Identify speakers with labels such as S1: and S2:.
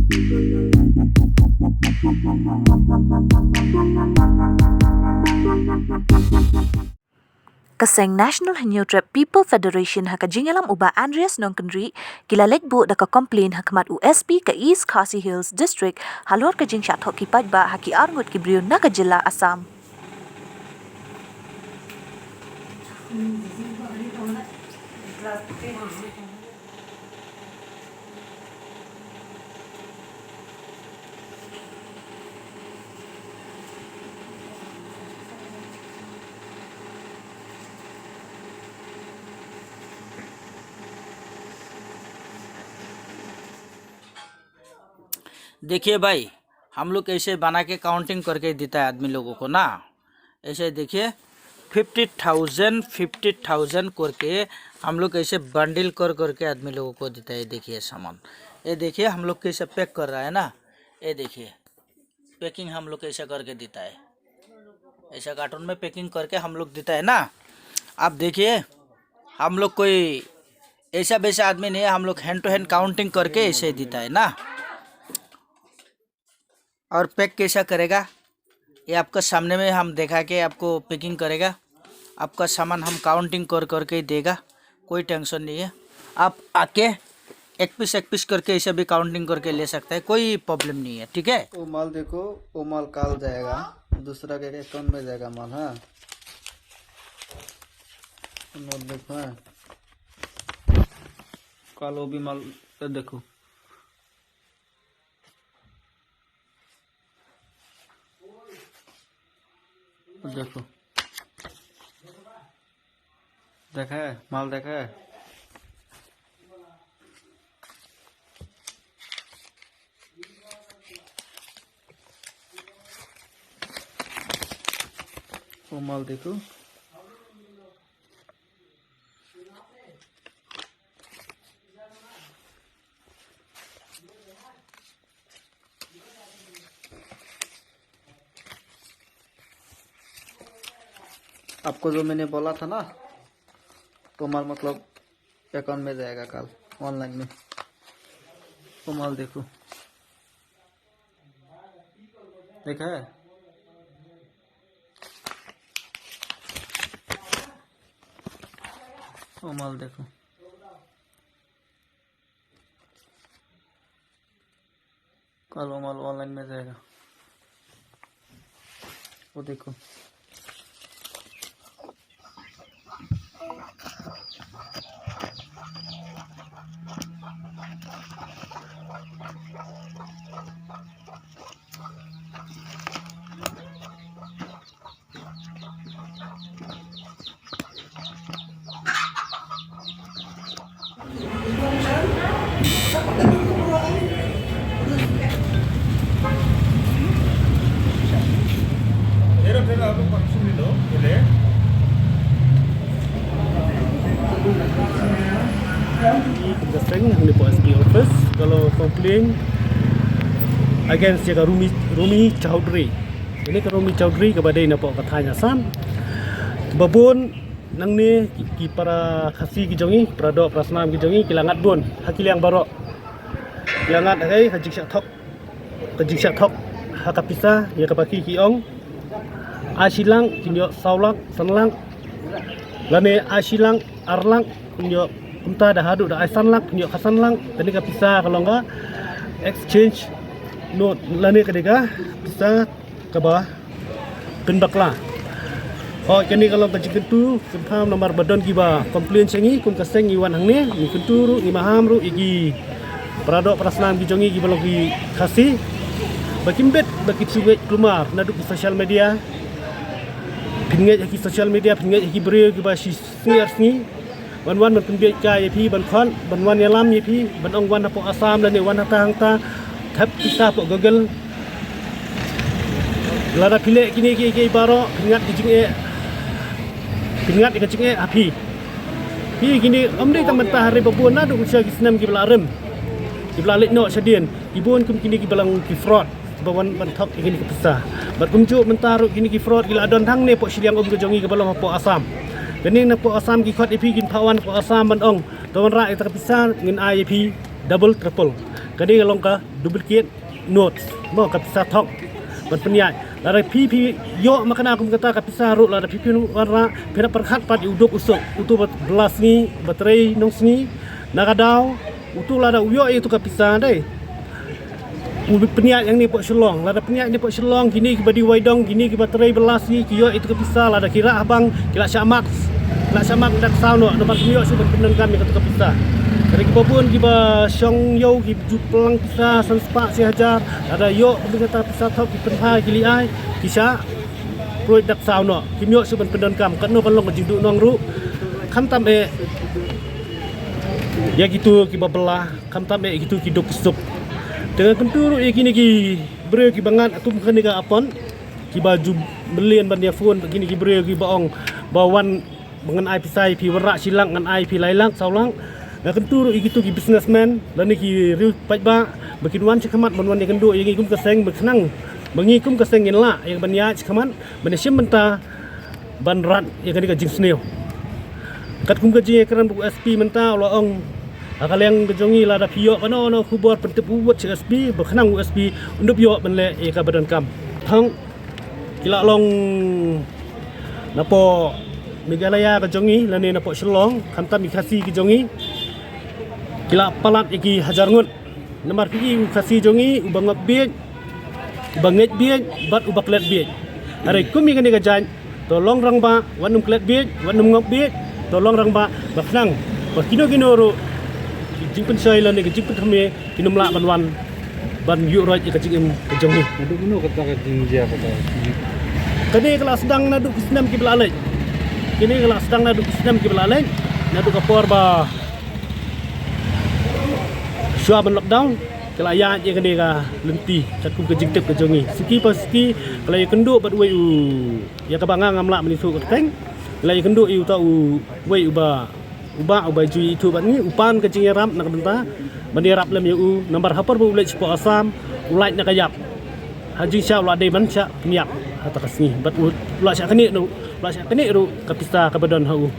S1: Kaseng National Hanyo Trap People Federation haka jingalam uba Andreas Nongkenri kila lekbu daka komplain hakamat USP ke East Khasi Hills District halor ke jing syathok ki pajba haki arngut ki briun naga jilla Assam.
S2: देखिए भाई, हम लोग ऐसे बना के काउंटिंग करके देता है आदमी लोगों को ना। ऐसे देखिए 50,000 करके हम लोग ऐसे बंडल कर करके आदमी लोगों को देता है। देखिए सामान, ये देखिए हम लोग कैसे पैक कर रहा है ना। ये देखिए पैकिंग हम लोग कैसे करके देता है, ऐसा कार्टून में पैकिंग करके हम लोग देता है ना। आप देखिए हम लोग कोई ऐसा वैसा आदमी नहीं है, हम लोग हैंड टू हैंड काउंटिंग करके ऐसे देता है ना। और पैक कैसा करेगा ये आपका सामने में हम दिखा के आपको पैकिंग करेगा। आपका सामान हम काउंटिंग कर करके ही देगा, कोई टेंशन नहीं है। आप आके एक पीस करके ऐसे भी काउंटिंग करके ले सकते हैं, कोई प्रॉब्लम नहीं है। ठीक है,
S3: वो माल देखो, वो माल काल जाएगा, दूसरा के अकाउंट में जाएगा माल। हाँ नोट देखो, हाँ काल वो भी माल देखो। देखो देखा है माल, देखा है। वो माल देखो, आपको जो मैंने बोला था ना, तो माल मतलब अकाउंट में जाएगा कल ऑनलाइन में। तो माल देखो, देखा है। वो माल देखो, कल वो माल ऑनलाइन में जाएगा। वो देखो,
S4: Kaseng di PSP office kalau komplain against jaga Rumi Chowdhury. Ini ke Rumi Chowdhury kepada ina pok katanya sam. Babon nang ni ki para khasi ki jongi, prado prasnam ki jongi kilangat bon, hakil yang barok. Kilangat hai hajik syak thok hakapisa ya kapaki ki ong. Asilang kinyo saulak sanlang. Lane asilang arlang kinyo unta dah hadu dah sanlang kinyo kasanlang. Tadi kapisa kalau enggak exchange note lane kedega bisa ke bawah penbakla. Oh kini kalau kajikan tu kentam nomor badan kiba komplain sengi kun kaseng iwan hangne ni kenturu ni maham ru igi peradok perasnan ki jongi ki balogi khasi bakimbet baki sungai keluar naduk di sosial media pinget ki sosial media pinget ki beri ki ba share ni wan man pinget ka yapi ban khon ban wan yalam yapi ban ong wan apo asam dan wan hata hangta thap kita po google lara pilek kini ki baro pingat ki jinge pingat ikan cingek api. Pi gini amri tak mentah hari babun na duk usia kisnam ki belarem. Ki belalik no sedien. Ibun kum kini ki belang ki fraud. Bawan bantok kini ki pesah. Bat kumjuk mentar kini ki fraud gila adon hang ne pok siliang om kejongi ke belang pok asam. Kening na pok asam ki khot ipi gin pawan pok asam ban ong. Tawan ra ita pesah ngin IAP double triple kadi kalau ka duplicate notes mau ka pisah tok berpeniat lara pipi yo makana aku kata ka pisah ru lara pipi warna pena perkhat pat uduk usuk utu belas ni baterai nong sini nakadau utu lara uyo itu ka pisah dai peniat yang ni pok Shillong lada peniat ni pok Shillong gini ke badi waidong gini ke baterai belas ni kiyo itu ke pisah lada kira abang kila syamak dak sauno nomor kiyo sudah benar kami kata ke pisah dari kebabun kiba syong yo ki juplang pisah sanspak si hajar ada yo kata pisah tau ki penha kili ai kisah proyek dak sauno kimyo sudah benar kam kano kalong jiduk nong ru kam tam ya gitu kiba belah kam tam gitu kiduk sup dengan kenturu kini ki beri ki bangat atau bukan dengan apon ki baju belian ban phone begini ki beri ki baong bawan dengan ai pisai pi warak silang dengan ai pi lailang saulang dengan kenturu gitu ki businessman dan ki riu pajba bekinwan cekamat banwan yang kendu yang ikum keseng bersenang mengikum keseng la yang banya cekamat benesim menta ban rat yang kani ka jing sneo kat kum ka jing keran bu SP menta laong akal yang kejongi lada piyok kano no kubur pentep buat USB berkenang USB untuk piyok menle ka badan kam hang kila long napo Meghalaya kejongi lane napo Shillong kamta mikasi kejongi kila palat iki hajar ngut nomor pi kasi jongi ubang biet banget biet bat ubak let biet are kumi kan gajan tolong rang ba wanum klet biet wanum ngop biet tolong rang ba baknang bakino kinoro jing pen sai lan ni jing pen thame kinum la ban ban yu roi ka jing ke jong ni
S5: Duk mino kata ka jing dia kata.
S4: kini kelas sedang nadu Islam ki belalai kini kelas sedang nadu Islam ki belalai nadu ka por ba syua ban lockdown kala ya je kini ka lenti cakup ke jing tep ke jong ni siki pas siki kala ya kendu bat wei u ya ka banga ngamla menisu ka teng kala ya kendu u ta u wei uba jui itu bat ni upan ke jing ram nak benta bani rap lem yu nomor hapar bu ulai cipo asam ulai nak ayap haji sya ulai de man sya niap atau kasni bat ulai sya keni ru kapista ka badan hau